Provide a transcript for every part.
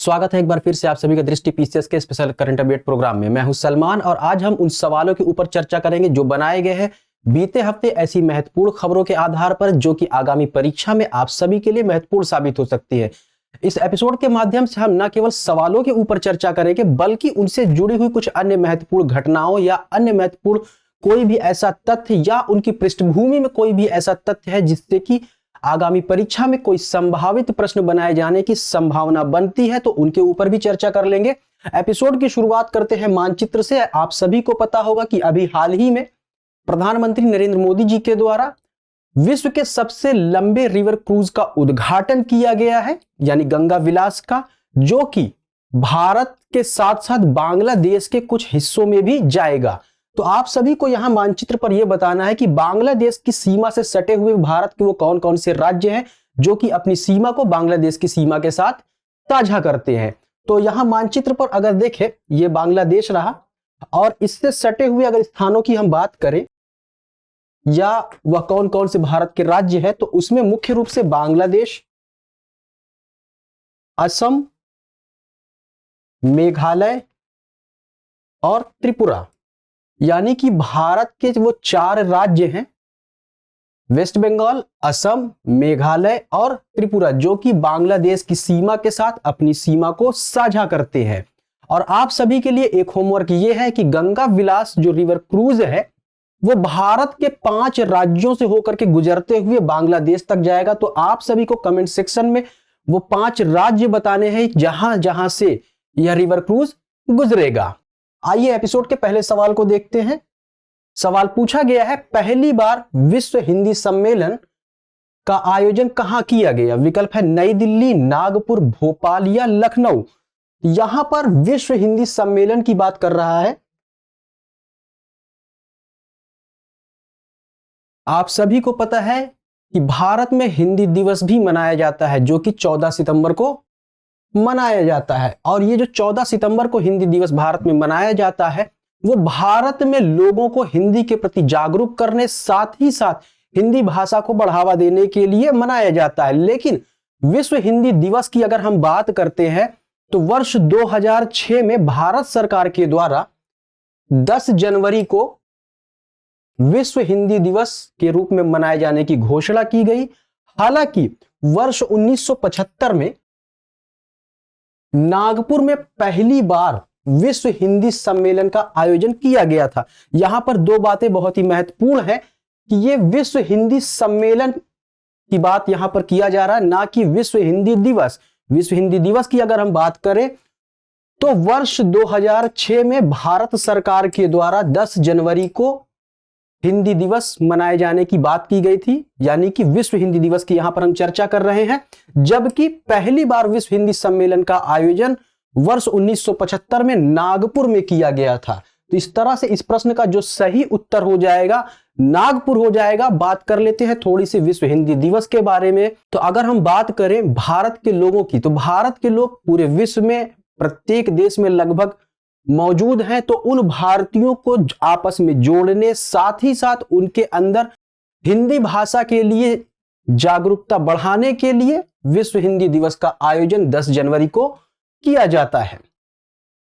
स्वागत है एक बार फिर से आप सभी का दृष्टि पीसीएस के स्पेशल करंट अपडेट प्रोग्राम में। मैं हूं सलमान और आज हम उन सवालों के ऊपर चर्चा करेंगे जो बनाए गए हैं बीते हफ्ते ऐसी महत्वपूर्ण खबरों के आधार पर जो कि आगामी परीक्षा में आप सभी के लिए महत्वपूर्ण साबित हो सकती है। इस एपिसोड के माध्यम से हम न केवल सवालों के ऊपर चर्चा करेंगे बल्कि उनसे जुड़ी हुई कुछ अन्य महत्वपूर्ण घटनाओं या अन्य महत्वपूर्ण कोई भी ऐसा तथ्य या उनकी पृष्ठभूमि में कोई भी ऐसा तथ्य है जिससे कि आगामी परीक्षा में कोई संभावित प्रश्न बनाए जाने की संभावना बनती है, तो उनके ऊपर भी चर्चा कर लेंगे। एपिसोड की शुरुआत करते हैं मानचित्र से। आप सभी को पता होगा कि अभी हाल ही में प्रधानमंत्री नरेंद्र मोदी जी के द्वारा विश्व के सबसे लंबे रिवर क्रूज का उद्घाटन किया गया है, यानी गंगा विलास का, जो कि भारत के साथ साथ बांग्लादेश के कुछ हिस्सों में भी जाएगा। तो आप सभी को यहां मानचित्र पर यह बताना है कि बांग्लादेश की सीमा से सटे हुए भारत के वो कौन कौन से राज्य हैं जो कि अपनी सीमा को बांग्लादेश की सीमा के साथ साझा करते हैं। तो यहां मानचित्र पर अगर देखें, ये बांग्लादेश रहा और इससे सटे हुए अगर स्थानों की हम बात करें या वह कौन कौन से भारत के राज्य हैं, तो उसमें मुख्य रूप से बांग्लादेश, असम, मेघालय और त्रिपुरा, यानी कि भारत के वो 4 राज्य हैं, वेस्ट बंगाल, असम, मेघालय और त्रिपुरा, जो कि बांग्लादेश की सीमा के साथ अपनी सीमा को साझा करते हैं। और आप सभी के लिए एक होमवर्क ये है कि गंगा विलास जो रिवर क्रूज है वो भारत के 5 राज्यों से होकर के गुजरते हुए बांग्लादेश तक जाएगा। तो आप सभी को कमेंट सेक्शन में वो 5 राज्य बताने हैं जहां जहां से यह रिवर क्रूज गुजरेगा। आइए एपिसोड के पहले सवाल को देखते हैं। सवाल पूछा गया है, पहली बार विश्व हिंदी सम्मेलन का आयोजन कहां किया गया? विकल्प है नई दिल्ली, नागपुर, भोपाल या लखनऊ। यहां पर विश्व हिंदी सम्मेलन की बात कर रहा है। आप सभी को पता है कि भारत में हिंदी दिवस भी मनाया जाता है जो कि 14 सितंबर को मनाया जाता है। और ये जो 14 सितंबर को हिंदी दिवस भारत में मनाया जाता है वो भारत में लोगों को हिंदी के प्रति जागरूक करने, साथ ही साथ हिंदी भाषा को बढ़ावा देने के लिए मनाया जाता है। लेकिन विश्व हिंदी दिवस की अगर हम बात करते हैं तो वर्ष 2006 में भारत सरकार के द्वारा 10 जनवरी को विश्व हिंदी दिवस के रूप में मनाए जाने की घोषणा की गई। हालांकि वर्ष 1975 में नागपुर में पहली बार विश्व हिंदी सम्मेलन का आयोजन किया गया था। यहां पर 2 बातें बहुत ही महत्वपूर्ण है कि यह विश्व हिंदी सम्मेलन की बात यहां पर किया जा रहा है, ना कि विश्व हिंदी दिवस। विश्व हिंदी दिवस की अगर हम बात करें तो वर्ष 2006 में भारत सरकार के द्वारा 10 जनवरी को हिंदी दिवस मनाए जाने की बात की गई थी, यानी कि विश्व हिंदी दिवस की यहां पर हम चर्चा कर रहे हैं। जबकि पहली बार विश्व हिंदी सम्मेलन का आयोजन वर्ष 1975 में नागपुर में किया गया था। तो इस तरह से इस प्रश्न का जो सही उत्तर हो जाएगा नागपुर हो जाएगा। बात कर लेते हैं थोड़ी सी विश्व हिंदी दिवस के बारे में। तो अगर हम बात करें भारत के लोगों की, तो भारत के लोग पूरे विश्व में प्रत्येक देश में लगभग मौजूद हैं। तो उन भारतीयों को आपस में जोड़ने, साथ ही साथ उनके अंदर हिंदी भाषा के लिए जागरूकता बढ़ाने के लिए विश्व हिंदी दिवस का आयोजन 10 जनवरी को किया जाता है।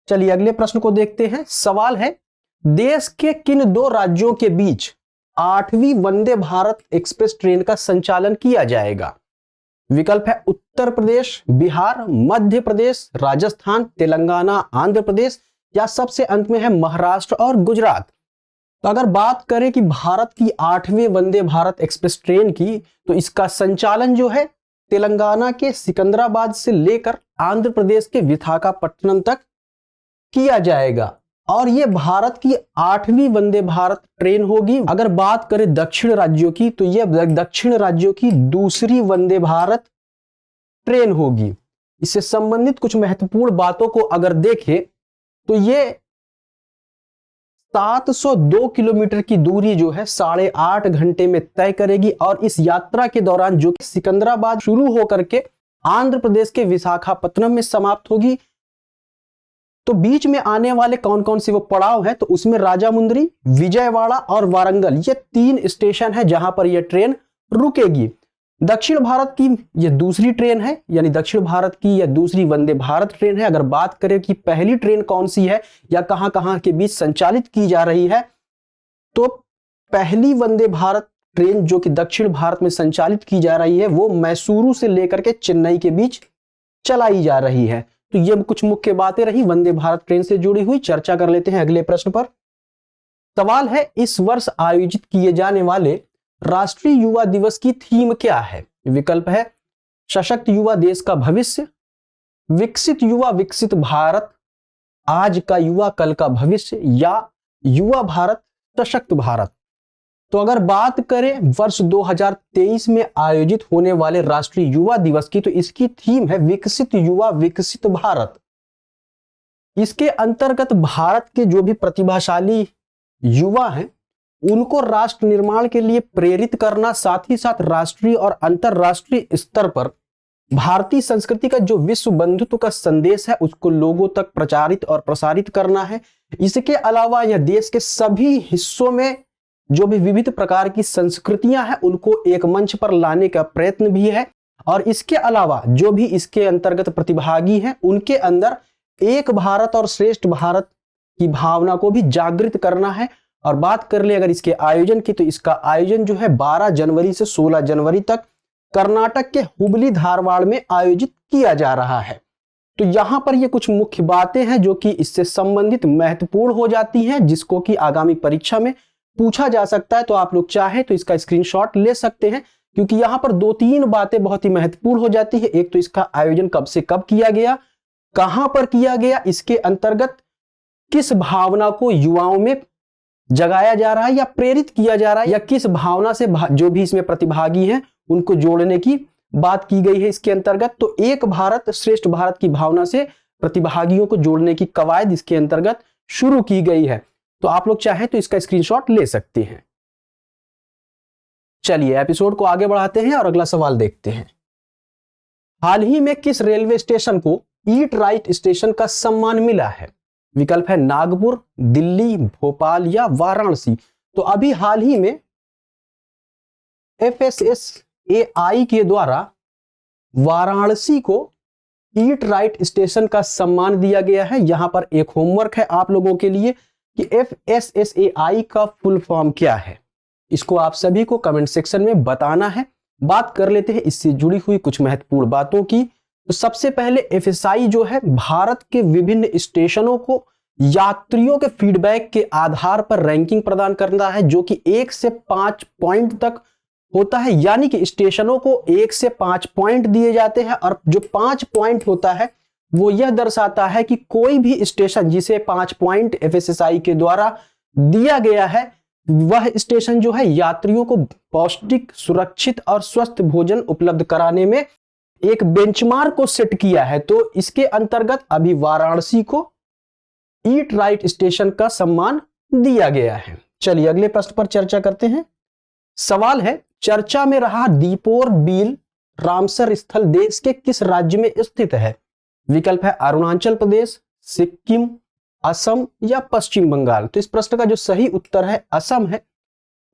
चलिए अगले प्रश्न को देखते हैं। सवाल है, देश के किन 2 राज्यों के बीच 8वीं वंदे भारत एक्सप्रेस ट्रेन का संचालन किया जाएगा? विकल्प है उत्तर प्रदेश, बिहार, मध्य प्रदेश, राजस्थान, तेलंगाना, आंध्र प्रदेश या सबसे अंत में है महाराष्ट्र और गुजरात। तो अगर बात करें कि भारत की 8वीं वंदे भारत एक्सप्रेस ट्रेन की, तो इसका संचालन जो है तेलंगाना के सिकंदराबाद से लेकर आंध्र प्रदेश के विशाखापट्टनम तक किया जाएगा। और यह भारत की 8वीं वंदे भारत ट्रेन होगी। अगर बात करें दक्षिण राज्यों की, तो यह दक्षिण राज्यों की दूसरी वंदे भारत ट्रेन होगी। इससे संबंधित कुछ महत्वपूर्ण बातों को अगर देखें तो ये 702 किलोमीटर की दूरी जो है 8.5 घंटे में तय करेगी। और इस यात्रा के दौरान जो कि सिकंदराबाद शुरू होकर के आंध्र प्रदेश के विशाखापट्टनम में समाप्त होगी, तो बीच में आने वाले कौन कौन से वो पड़ाव है, तो उसमें राजामुंद्री, विजयवाड़ा और वारंगल, ये 3 स्टेशन है जहां पर यह ट्रेन रुकेगी। दक्षिण भारत की यह दूसरी ट्रेन है, यानी दक्षिण भारत की यह दूसरी वंदे भारत ट्रेन है। अगर बात करें कि पहली ट्रेन कौन सी है या कहां कहां के बीच संचालित की जा रही है, तो पहली वंदे भारत ट्रेन जो कि दक्षिण भारत में संचालित की जा रही है वो मैसूरू से लेकर के चेन्नई के बीच चलाई जा रही है। तो ये कुछ मुख्य बातें रही वंदे भारत ट्रेन से जुड़ी हुई। चर्चा कर लेते हैं अगले प्रश्न पर। सवाल है, इस वर्ष आयोजित किए जाने वाले राष्ट्रीय युवा दिवस की थीम क्या है? विकल्प है सशक्त युवा देश का भविष्य, विकसित युवा विकसित भारत, आज का युवा कल का भविष्य, या युवा भारत सशक्त भारत। तो अगर बात करें वर्ष 2023 में आयोजित होने वाले राष्ट्रीय युवा दिवस की, तो इसकी थीम है विकसित युवा विकसित भारत। इसके अंतर्गत भारत के जो भी प्रतिभाशाली युवा हैं उनको राष्ट्र निर्माण के लिए प्रेरित करना, साथ ही साथ राष्ट्रीय और अंतरराष्ट्रीय स्तर पर भारतीय संस्कृति का जो विश्व बंधुत्व का संदेश है उसको लोगों तक प्रचारित और प्रसारित करना है। इसके अलावा यह देश के सभी हिस्सों में जो भी विविध प्रकार की संस्कृतियां हैं उनको एक मंच पर लाने का प्रयत्न भी है। और इसके अलावा जो भी इसके अंतर्गत प्रतिभागी हैं उनके अंदर एक भारत और श्रेष्ठ भारत की भावना को भी जागृत करना है। और बात कर ले अगर इसके आयोजन की, तो इसका आयोजन जो है 12 जनवरी से 16 जनवरी तक कर्नाटक के हुबली धारवाड़ में आयोजित किया जा रहा है। तो यहां पर ये कुछ मुख्य बातें हैं जो कि इससे संबंधित महत्वपूर्ण हो जाती हैं, जिसको कि आगामी परीक्षा में पूछा जा सकता है। तो आप लोग चाहे तो इसका स्क्रीनशॉट ले सकते हैं, क्योंकि यहां पर 2-3 बातें बहुत ही महत्वपूर्ण हो जाती है। एक तो इसका आयोजन कब से कब किया गया, कहां पर किया गया, इसके अंतर्गत किस भावना को युवाओं में जगाया जा रहा है या प्रेरित किया जा रहा है, या किस भावना से जो भी इसमें प्रतिभागी हैं उनको जोड़ने की बात की गई है इसके अंतर्गत। तो एक भारत श्रेष्ठ भारत की भावना से प्रतिभागियों को जोड़ने की कवायद इसके अंतर्गत शुरू की गई है। तो आप लोग चाहें तो इसका स्क्रीनशॉट ले सकते हैं। चलिए एपिसोड को आगे बढ़ाते हैं और अगला सवाल देखते हैं। हाल ही में किस रेलवे स्टेशन को ईट राइट स्टेशन का सम्मान मिला है? विकल्प है नागपुर, दिल्ली, भोपाल या वाराणसी। तो अभी हाल ही में FSSAI के द्वारा वाराणसी को ईट राइट स्टेशन का सम्मान दिया गया है। यहां पर एक होमवर्क है आप लोगों के लिए कि FSSAI का फुल फॉर्म क्या है, इसको आप सभी को कमेंट सेक्शन में बताना है। बात कर लेते हैं इससे जुड़ी हुई कुछ महत्वपूर्ण बातों की। तो सबसे पहले FSI जो है भारत के विभिन्न स्टेशनों को यात्रियों के फीडबैक के आधार पर रैंकिंग प्रदान करता है, जो कि 1 से 5 पॉइंट तक होता है। यानी कि स्टेशनों को 1 से 5 पॉइंट दिए जाते हैं, और जो 5 पॉइंट होता है वो यह दर्शाता है कि कोई भी स्टेशन जिसे 5 पॉइंट FSSAI के द्वारा दिया गया है वह स्टेशन जो है यात्रियों को पौष्टिक, सुरक्षित और स्वस्थ भोजन उपलब्ध कराने में एक बेंचमार्क को सेट किया है। तो इसके अंतर्गत अभी वाराणसी को ईट राइट स्टेशन का सम्मान दिया गया है। चलिए अगले प्रश्न पर चर्चा करते हैं। सवाल है, चर्चा में रहा दीपोर बील रामसर स्थल देश के किस राज्य में स्थित है? विकल्प है अरुणाचल प्रदेश, सिक्किम, असम या पश्चिम बंगाल। तो इस प्रश्न का जो सही उत्तर है असम है।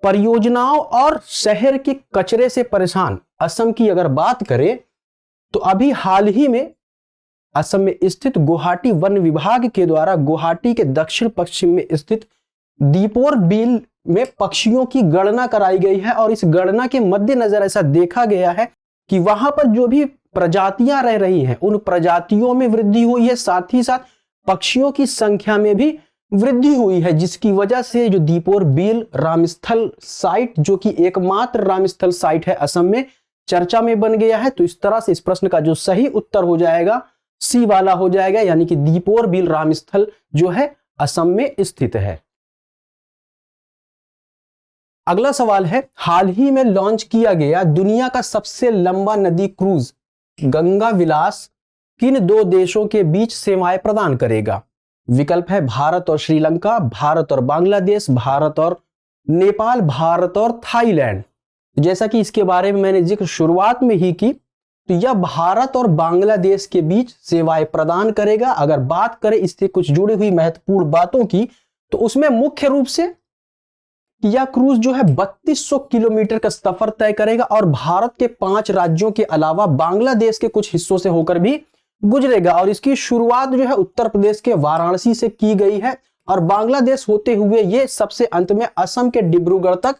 परियोजनाओं और शहर के कचरे से परेशान असम की अगर बात करें तो अभी हाल ही में असम में स्थित गुवाहाटी वन विभाग के द्वारा गुवाहाटी के दक्षिण पश्चिम में स्थित दीपोर बील में पक्षियों की गणना कराई गई है। और इस गणना के मद्देनजर ऐसा देखा गया है कि वहां पर जो भी प्रजातियां रह रही हैं उन प्रजातियों में वृद्धि हुई है, साथ ही साथ पक्षियों की संख्या में भी वृद्धि हुई है, जिसकी वजह से जो दीपोर बील रामस्थल साइट जो कि एकमात्र रामस्थल साइट है असम में, चर्चा में बन गया है। तो इस तरह से इस प्रश्न का जो सही उत्तर हो जाएगा सी वाला हो जाएगा, यानी कि दीपोर बील रामस्थल जो है असम में स्थित है। अगला सवाल है, हाल ही में लॉन्च किया गया दुनिया का सबसे लंबा नदी क्रूज गंगा विलास किन 2 देशों के बीच सेवाएं प्रदान करेगा? विकल्प है भारत और श्रीलंका, भारत और बांग्लादेश, भारत और नेपाल, भारत और थाईलैंड। जैसा कि इसके बारे में मैंने जिक्र शुरुआत में ही की, तो यह भारत और बांग्लादेश के बीच सेवाएं प्रदान करेगा। अगर बात करें इससे कुछ जुड़ी हुई महत्वपूर्ण बातों की, तो उसमें मुख्य रूप से कि यह क्रूज जो है 3200 किलोमीटर का सफर तय करेगा और भारत के 5 राज्यों के अलावा बांग्लादेश के कुछ हिस्सों से होकर भी गुजरेगा। और इसकी शुरुआत जो है उत्तर प्रदेश के वाराणसी से की गई है और बांग्लादेश होते हुए ये सबसे अंत में असम के डिब्रूगढ़ तक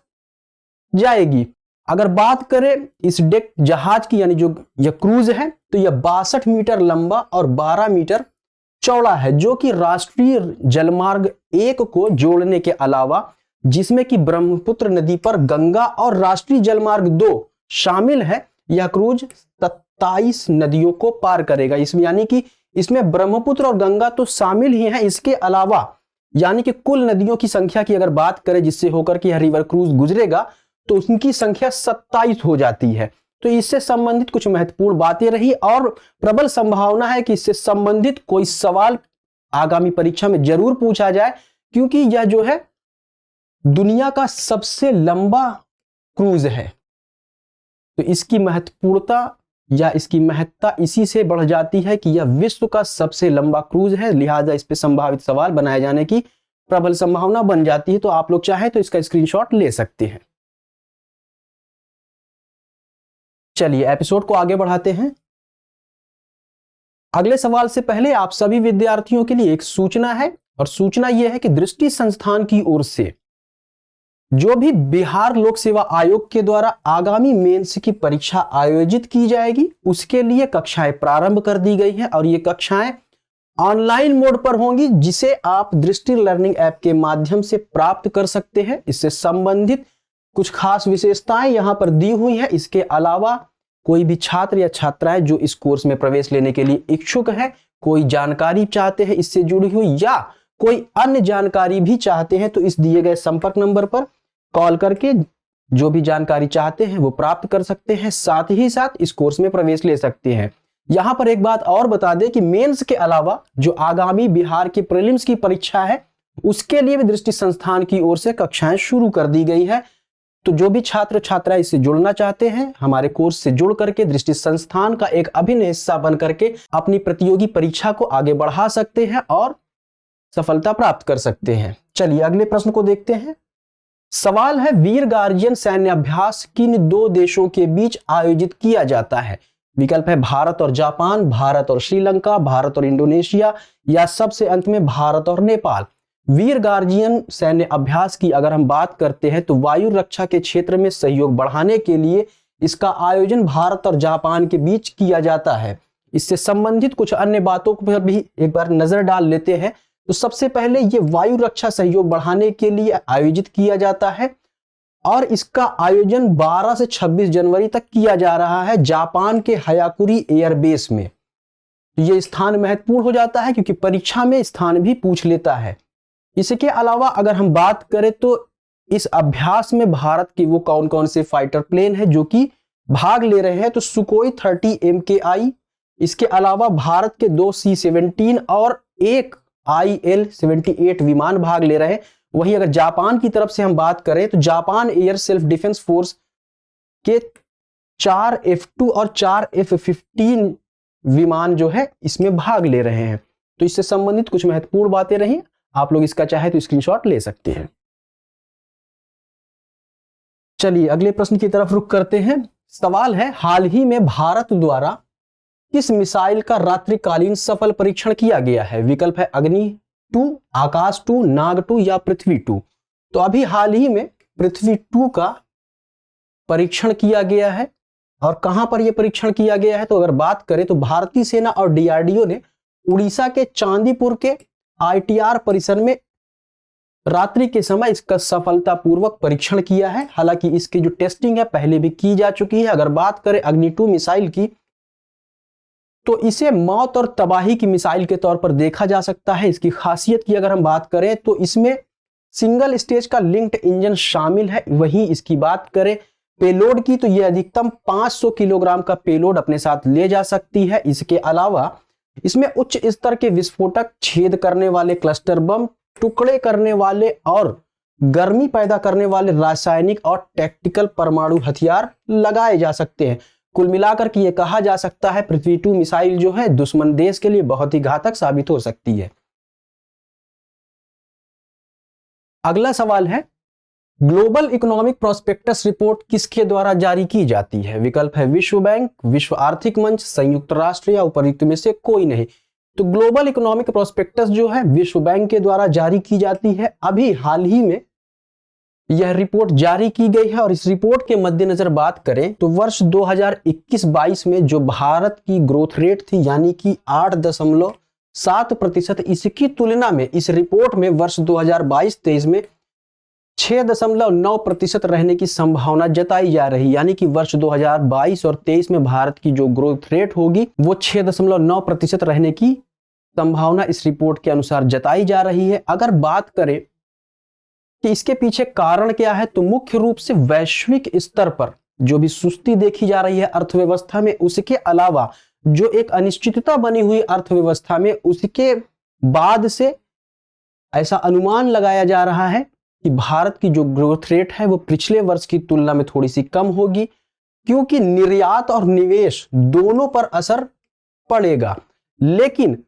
जाएगी। अगर बात करें इस डेक जहाज की, यानी जो यह क्रूज है, तो यह 62 मीटर लंबा और 12 मीटर चौड़ा है, जो कि राष्ट्रीय जलमार्ग 1 को जोड़ने के अलावा, जिसमें कि ब्रह्मपुत्र नदी पर गंगा और राष्ट्रीय जलमार्ग 2 शामिल है, यह क्रूज 27 नदियों को पार करेगा। इसमें यानी कि इसमें ब्रह्मपुत्र और गंगा तो शामिल ही हैं, इसके अलावा यानी कि कुल नदियों की संख्या की अगर बात करें जिससे होकर के यह रिवर क्रूज गुजरेगा तो उनकी संख्या 27 हो जाती है। तो इससे संबंधित कुछ महत्वपूर्ण बातें रही और प्रबल संभावना है कि इससे संबंधित कोई सवाल आगामी परीक्षा में जरूर पूछा जाए, क्योंकि यह जो है दुनिया का सबसे लंबा क्रूज है। तो इसकी महत्वपूर्णता या इसकी महत्ता इसी से बढ़ जाती है कि यह विश्व का सबसे लंबा क्रूज है, लिहाजा इस पे संभावित सवाल बनाए जाने की प्रबल संभावना बन जाती है। तो आप लोग चाहे तो इसका स्क्रीनशॉट ले सकते हैं। चलिए एपिसोड को आगे बढ़ाते हैं। अगले सवाल से पहले आप सभी विद्यार्थियों के लिए एक सूचना है, और सूचना यह है कि दृष्टि संस्थान की ओर से जो भी बिहार लोक सेवा आयोग के द्वारा आगामी मेंस की परीक्षा आयोजित की जाएगी, उसके लिए कक्षाएं प्रारंभ कर दी गई हैं और ये कक्षाएं ऑनलाइन मोड पर होंगी, जिसे आप दृष्टि लर्निंग ऐप के माध्यम से प्राप्त कर सकते हैं। इससे संबंधित कुछ खास विशेषताएं यहां पर दी हुई हैं। इसके अलावा कोई भी छात्र या छात्राएं जो इस कोर्स में प्रवेश लेने के लिए इच्छुक है, कोई जानकारी चाहते हैं इससे जुड़ी हुई या कोई अन्य जानकारी भी चाहते हैं, तो इस दिए गए संपर्क नंबर पर कॉल करके जो भी जानकारी चाहते हैं वो प्राप्त कर सकते हैं, साथ ही साथ इस कोर्स में प्रवेश ले सकते हैं। यहां पर एक बात और बता दें कि मेंस के अलावा जो आगामी बिहार की प्रीलिम्स की परीक्षा है, उसके लिए भी दृष्टि संस्थान की ओर से कक्षाएं शुरू कर दी गई है। तो जो भी छात्र छात्राएं इससे जुड़ना चाहते हैं, हमारे कोर्स से जुड़ करके दृष्टि संस्थान का एक अभिन्न हिस्सा बन करके अपनी प्रतियोगी परीक्षा को आगे बढ़ा सकते हैं और सफलता प्राप्त कर सकते हैं। चलिए अगले प्रश्न को देखते हैं। सवाल है, वीर गार्जियन सैन्य अभ्यास किन 2 देशों के बीच आयोजित किया जाता है? विकल्प है भारत और जापान, भारत और श्रीलंका, भारत और इंडोनेशिया, या सबसे अंत में भारत और नेपाल। वीर गार्जियन सैन्य अभ्यास की अगर हम बात करते हैं तो वायु रक्षा के क्षेत्र में सहयोग बढ़ाने के लिए इसका आयोजन भारत और जापान के बीच किया जाता है। इससे संबंधित कुछ अन्य बातों पर भी एक बार नजर डाल लेते हैं। तो सबसे पहले ये वायु रक्षा सहयोग बढ़ाने के लिए आयोजित किया जाता है और इसका आयोजन 12 से 26 जनवरी तक किया जा रहा है जापान के हयाकुरी एयरबेस में। ये स्थान महत्वपूर्ण हो जाता है क्योंकि परीक्षा में स्थान भी पूछ लेता है। इसके अलावा अगर हम बात करें तो इस अभ्यास में भारत के वो कौन कौन से फाइटर प्लेन हैं जो कि भाग ले रहे हैं, तो सुकोई 30 MKI, इसके अलावा भारत के 2 C-17 और एक IL-78 विमान भाग ले रहे हैं। वहीं अगर जापान की तरफ से हम बात करें तो Japan air self defence force के 4 F-2 और 4 F-15 विमान जो है इसमें भाग ले रहे हैं। तो इससे संबंधित कुछ महत्वपूर्ण बातें रही, आप लोग इसका चाहे तो स्क्रीनशॉट ले सकते हैं। चलिए अगले प्रश्न की तरफ रुख करते हैं। सवाल है, हाल ही में भारत द्वारा किस मिसाइल का रात्रिकालीन सफल परीक्षण किया गया है? विकल्प है अग्नि 2, आकाश 2, नाग 2 या पृथ्वी 2। तो अभी हाल ही में पृथ्वी 2 का परीक्षण किया गया है। और कहां पर यह परीक्षण किया गया है? तो अगर बात करें तो भारतीय सेना और DRDO ने उड़ीसा के चांदीपुर के ITR परिसर में रात्रि के समय इसका सफलतापूर्वक परीक्षण किया है। हालांकि इसकी जो टेस्टिंग है पहले भी की जा चुकी है। अगर बात करें अग्नि 2 मिसाइल की तो इसे मौत और तबाही की मिसाइल के तौर पर देखा जा सकता है। इसकी खासियत की अगर हम बात करें तो इसमें सिंगल स्टेज का लिंक्ड इंजन शामिल है। वहीं इसकी बात करें पेलोड की तो यह अधिकतम 500 किलोग्राम का पेलोड अपने साथ ले जा सकती है। इसके अलावा इसमें उच्च स्तर के विस्फोटक, छेद करने वाले क्लस्टर बम, टुकड़े करने वाले और गर्मी पैदा करने वाले रासायनिक और टैक्टिकल परमाणु हथियार लगाए जा सकते हैं। कुल मिलाकर के ये कहा जा सकता है पृथ्वी 2 मिसाइल जो है दुश्मन देश के लिए बहुत ही घातक साबित हो सकती है। अगला सवाल है, ग्लोबल इकोनॉमिक प्रोस्पेक्टस रिपोर्ट किसके द्वारा जारी की जाती है? विकल्प है विश्व बैंक, विश्व आर्थिक मंच, संयुक्त राष्ट्र या उपरोक्त में से कोई नहीं। तो ग्लोबल इकोनॉमिक प्रोस्पेक्टस जो है विश्व बैंक के द्वारा जारी की जाती है। अभी हाल ही में यह रिपोर्ट जारी की गई है और इस रिपोर्ट के मद्देनजर बात करें तो वर्ष 2021-22 में जो भारत की ग्रोथ रेट थी यानी कि 8.7%, इसकी तुलना में इस रिपोर्ट में वर्ष 2022-23 में 6.9% रहने की संभावना जताई जा रही, यानी कि वर्ष 2022 और 23 में भारत की जो ग्रोथ रेट होगी वो 6.9% रहने की संभावना इस रिपोर्ट के अनुसार जताई जा रही है। अगर बात करें कि इसके पीछे कारण क्या है, तो मुख्य रूप से वैश्विक स्तर पर जो भी सुस्ती देखी जा रही है अर्थव्यवस्था में, उसके अलावा जो एक अनिश्चितता बनी हुई अर्थव्यवस्था में, उसके बाद से ऐसा अनुमान लगाया जा रहा है कि भारत की जो ग्रोथ रेट है वो पिछले वर्ष की तुलना में थोड़ी सी कम होगी, क्योंकि निर्यात और निवेश दोनों पर असर पड़ेगा। लेकिन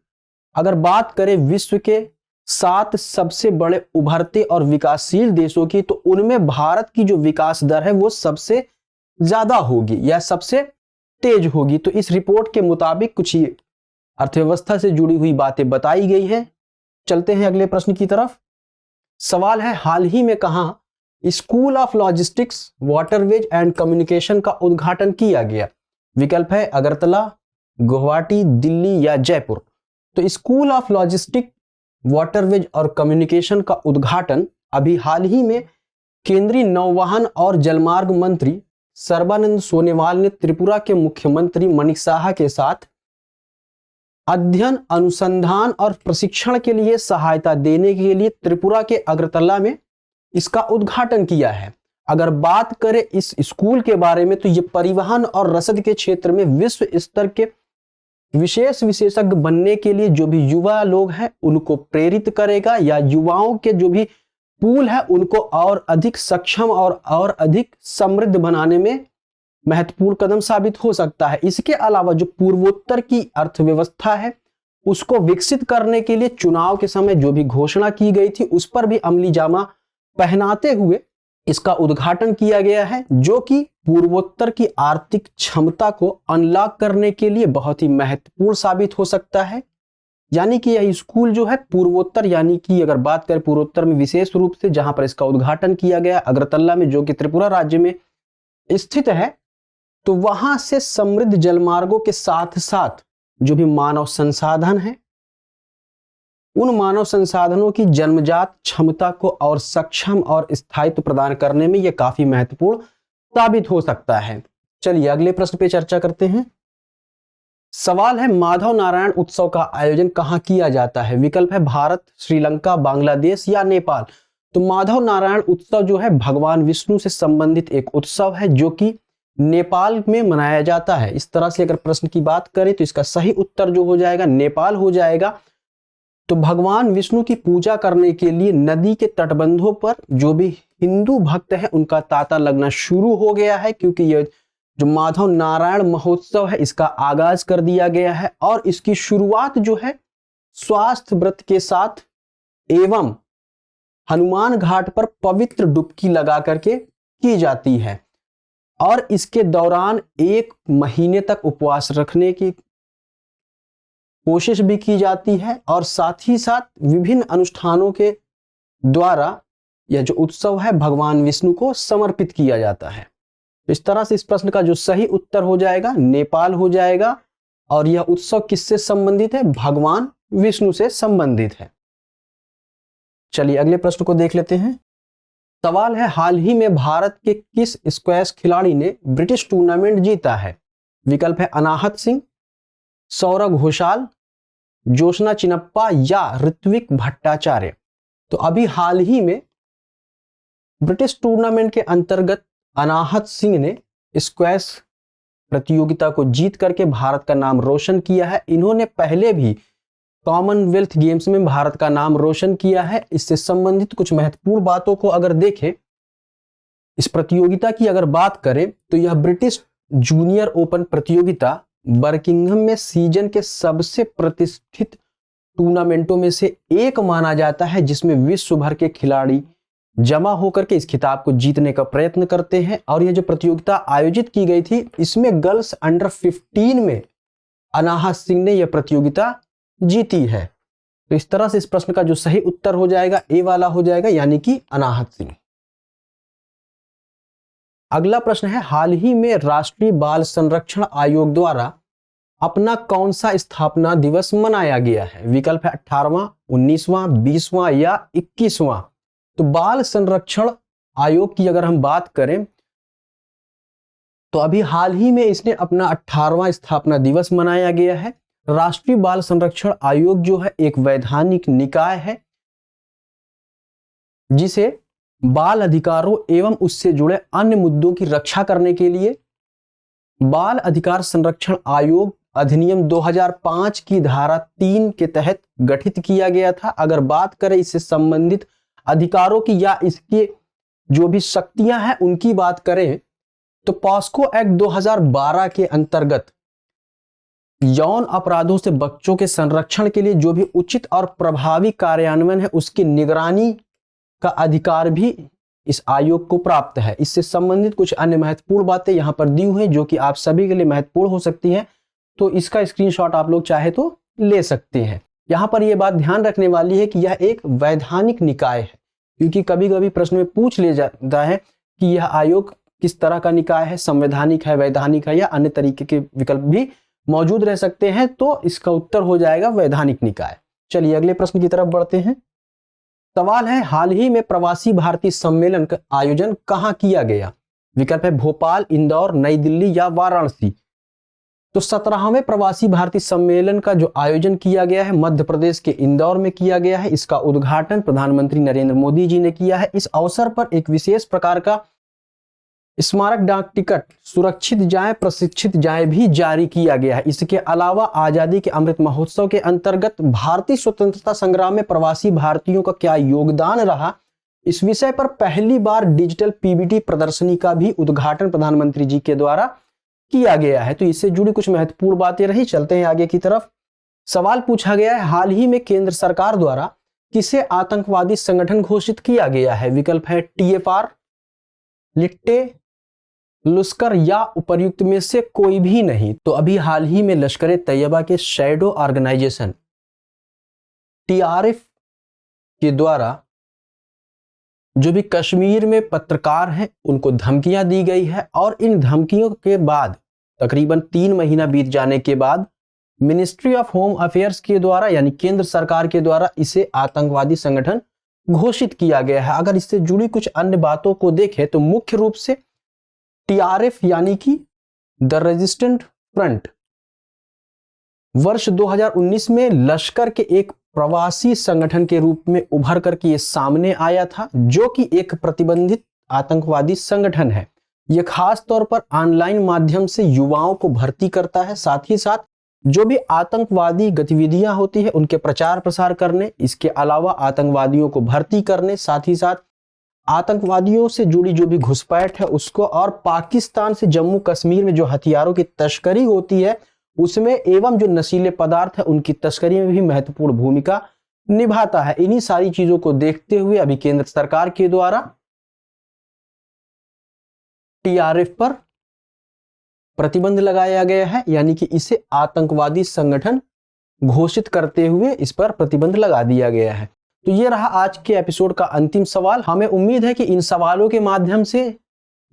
अगर बात करें विश्व के 7 सबसे बड़े उभरते और विकासशील देशों की, तो उनमें भारत की जो विकास दर है वो सबसे ज्यादा होगी या सबसे तेज होगी। तो इस रिपोर्ट के मुताबिक कुछ अर्थव्यवस्था से जुड़ी हुई बातें बताई गई हैं। चलते हैं अगले प्रश्न की तरफ। सवाल है, हाल ही में कहां school of logistics, waterways and communication का उद्घाटन किया गया? विकल्प है अगरतला, गुवाहाटी, दिल्ली या जयपुर। तो स्कूल ऑफ लॉजिस्टिक, वाटरवेज और कम्युनिकेशन का उद्घाटन अभी हाल ही में केंद्रीय नौवहन और जलमार्ग मंत्री सर्बानंद सोनोवाल ने त्रिपुरा के मुख्यमंत्री मणिक साहा के साथ अध्ययन, अनुसंधान और प्रशिक्षण के लिए सहायता देने के लिए त्रिपुरा के अगरतला में इसका उद्घाटन किया है। अगर बात करें इस स्कूल के बारे में, तो ये परिवहन और रसद के क्षेत्र में विश्व स्तर के विशेष विशेषज्ञ बनने के लिए जो भी युवा लोग हैं उनको प्रेरित करेगा, या युवाओं के जो भी पूल है उनको और अधिक सक्षम और अधिक समृद्ध बनाने में महत्वपूर्ण कदम साबित हो सकता है। इसके अलावा जो पूर्वोत्तर की अर्थव्यवस्था है उसको विकसित करने के लिए चुनाव के समय जो भी घोषणा की गई थी उस पर भी अमली जामा पहनाते हुए इसका उद्घाटन किया गया है, जो कि पूर्वोत्तर की आर्थिक क्षमता को अनलॉक करने के लिए बहुत ही महत्वपूर्ण साबित हो सकता है। यानी कि यह स्कूल जो है पूर्वोत्तर, यानी कि अगर बात करें पूर्वोत्तर में विशेष रूप से जहां पर इसका उद्घाटन किया गया अगरतला में, जो कि त्रिपुरा राज्य में स्थित है, तो वहां से समृद्ध जलमार्गों के साथ साथ जो भी मानव संसाधन है उन मानव संसाधनों की जन्मजात क्षमता को और सक्षम और स्थायित्व प्रदान करने में यह काफी महत्वपूर्ण साबित हो सकता है। चलिए अगले प्रश्न पे चर्चा करते हैं। सवाल है, माधव नारायण उत्सव का आयोजन कहां किया जाता है? विकल्प है भारत, श्रीलंका, बांग्लादेश या नेपाल। तो माधव नारायण उत्सव जो है भगवान विष्णु से संबंधित एक उत्सव है जो कि नेपाल में मनाया जाता है। इस तरह से अगर प्रश्न की बात करें तो इसका सही उत्तर जो हो जाएगा नेपाल हो जाएगा। तो भगवान विष्णु की पूजा करने के लिए नदी के तटबंधों पर जो भी हिंदू भक्त हैं उनका तांता लगना शुरू हो गया है, क्योंकि यह जो माधव नारायण महोत्सव है इसका आगाज कर दिया गया है और इसकी शुरुआत जो है स्वास्थ्य व्रत के साथ एवं हनुमान घाट पर पवित्र डुबकी लगा करके की जाती है और इसके दौरान 1 महीने तक उपवास रखने की कोशिश भी की जाती है और साथ ही साथ विभिन्न अनुष्ठानों के द्वारा यह जो उत्सव है भगवान विष्णु को समर्पित किया जाता है। इस तरह से इस प्रश्न का जो सही उत्तर हो जाएगा नेपाल हो जाएगा और यह उत्सव किससे संबंधित है? भगवान विष्णु से संबंधित है। चलिए अगले प्रश्न को देख लेते हैं। सवाल है, हाल ही में भारत के किस स्क्वैश खिलाड़ी ने ब्रिटिश टूर्नामेंट जीता है? विकल्प है अनाहत सिंह, सौरभ घोषाल, जोशना चिनप्पा या ऋत्विक भट्टाचार्य। तो अभी हाल ही में ब्रिटिश टूर्नामेंट के अंतर्गत अनाहत सिंह ने स्क्वैश प्रतियोगिता को जीत करके भारत का नाम रोशन किया है। इन्होंने पहले भी कॉमनवेल्थ गेम्स में भारत का नाम रोशन किया है। इससे संबंधित कुछ महत्वपूर्ण बातों को अगर देखें, इस प्रतियोगिता की अगर बात करें तो यह ब्रिटिश जूनियर ओपन प्रतियोगिता बर्किंघम में सीजन के सबसे प्रतिष्ठित टूर्नामेंटों में से एक माना जाता है, जिसमें विश्व भर के खिलाड़ी जमा होकर के इस खिताब को जीतने का प्रयत्न करते हैं। और ये जो प्रतियोगिता आयोजित की गई थी, इसमें गर्ल्स अंडर 15 में अनाहत सिंह ने यह प्रतियोगिता जीती है। तो इस तरह से इस प्रश्न का जो सही उत्तर हो जाएगा ए वाला हो जाएगा, यानी कि अनाहत सिंह। अगला प्रश्न है, हाल ही में राष्ट्रीय बाल संरक्षण आयोग द्वारा अपना कौन सा स्थापना दिवस मनाया गया है? विकल्प है 18वां, 19वां, 20वां या 21वां। तो बाल संरक्षण आयोग की अगर हम बात करें तो अभी हाल ही में इसने अपना 18वां स्थापना दिवस मनाया गया है। राष्ट्रीय बाल संरक्षण आयोग जो है एक वैधानिक निकाय है जिसे बाल अधिकारों एवं उससे जुड़े अन्य मुद्दों की रक्षा करने के लिए बाल अधिकार संरक्षण आयोग अधिनियम 2005 की धारा 3 के तहत गठित किया गया था। अगर बात करें इससे संबंधित अधिकारों की या इसके जो भी शक्तियां हैं उनकी बात करें तो पॉस्को एक्ट 2012 के अंतर्गत यौन अपराधों से बच्चों के संरक्षण के लिए जो भी उचित और प्रभावी कार्यान्वयन है उसकी निगरानी का अधिकार भी इस आयोग को प्राप्त है। इससे संबंधित कुछ अन्य महत्वपूर्ण बातें यहां पर दी हुई हैं जो कि आप सभी के लिए महत्वपूर्ण हो सकती हैं, तो इसका स्क्रीनशॉट आप लोग चाहे तो ले सकते हैं। यहां पर यह बात ध्यान रखने वाली है कि यह एक वैधानिक निकाय है, क्योंकि कभी कभी प्रश्न में पूछ ले जाता है कि यह आयोग किस तरह का निकाय है, संवैधानिक है, वैधानिक है या अन्य तरीके के विकल्प भी मौजूद रह सकते हैं। तो इसका उत्तर हो जाएगा वैधानिक निकाय। चलिए अगले प्रश्न की तरफ बढ़ते हैं। सवाल है, हाल ही में प्रवासी भारतीय सम्मेलन का आयोजन कहां किया गया? विकल्प है भोपाल, इंदौर, नई दिल्ली या वाराणसी। तो 17वें प्रवासी भारतीय सम्मेलन का जो आयोजन किया गया है मध्य प्रदेश के इंदौर में किया गया है। इसका उद्घाटन प्रधानमंत्री नरेंद्र मोदी जी ने किया है। इस अवसर पर एक विशेष प्रकार का स्मारक डाक टिकट सुरक्षित जाए प्रशिक्षित जाए भी जारी किया गया है। इसके अलावा आजादी के अमृत महोत्सव के अंतर्गत भारतीय स्वतंत्रता संग्राम में प्रवासी भारतीयों का क्या योगदान रहा, इस विषय पर पहली बार डिजिटल पीबीटी प्रदर्शनी का भी उद्घाटन प्रधानमंत्री जी के द्वारा किया गया है। तो इससे जुड़ी कुछ महत्वपूर्ण बातें रही। चलते हैं आगे की तरफ। सवाल पूछा गया है, हाल ही में केंद्र सरकार द्वारा किसे आतंकवादी संगठन घोषित किया गया है? विकल्प है टीएफआर, लिट्टे, लश्कर या उपर्युक्त में से कोई भी नहीं। तो अभी हाल ही में लश्कर तैयबा के शैडो ऑर्गेनाइजेशन टीआरएफ के द्वारा जो भी कश्मीर में पत्रकार हैं उनको धमकियां दी गई है, और इन धमकियों के बाद तकरीबन 3 महीना बीत जाने के बाद मिनिस्ट्री ऑफ होम अफेयर्स के द्वारा यानी केंद्र सरकार के द्वारा इसे आतंकवादी संगठन घोषित किया गया है। अगर इससे जुड़ी कुछ अन्य बातों को देखें तो मुख्य रूप से टीआरएफ यानी कि द रेजिस्टेंट फ्रंट वर्ष 2019 में लश्कर के एक प्रवासी संगठन के रूप में उभर करके ये सामने आया था, जो कि एक प्रतिबंधित आतंकवादी संगठन है। यह खास तौर पर ऑनलाइन माध्यम से युवाओं को भर्ती करता है, साथ ही साथ जो भी आतंकवादी गतिविधियां होती है उनके प्रचार प्रसार करने, इसके अलावा आतंकवादियों को भर्ती करने, साथ ही साथ आतंकवादियों से जुड़ी जो भी घुसपैठ है उसको, और पाकिस्तान से जम्मू कश्मीर में जो हथियारों की तस्करी होती है उसमें, एवं जो नशीले पदार्थ है उनकी तस्करी में भी महत्वपूर्ण भूमिका निभाता है। इन्हीं सारी चीजों को देखते हुए अभी केंद्र सरकार के द्वारा टीआरएफ पर प्रतिबंध लगाया गया है, यानी कि इसे आतंकवादी संगठन घोषित करते हुए इस पर प्रतिबंध लगा दिया गया है। तो ये रहा आज के एपिसोड का अंतिम सवाल। हमें उम्मीद है कि इन सवालों के माध्यम से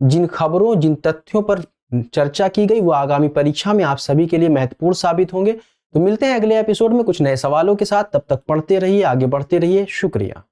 जिन खबरों जिन तथ्यों पर चर्चा की गई वो आगामी परीक्षा में आप सभी के लिए महत्वपूर्ण साबित होंगे। तो मिलते हैं अगले एपिसोड में कुछ नए सवालों के साथ। तब तक पढ़ते रहिए, आगे बढ़ते रहिए। शुक्रिया।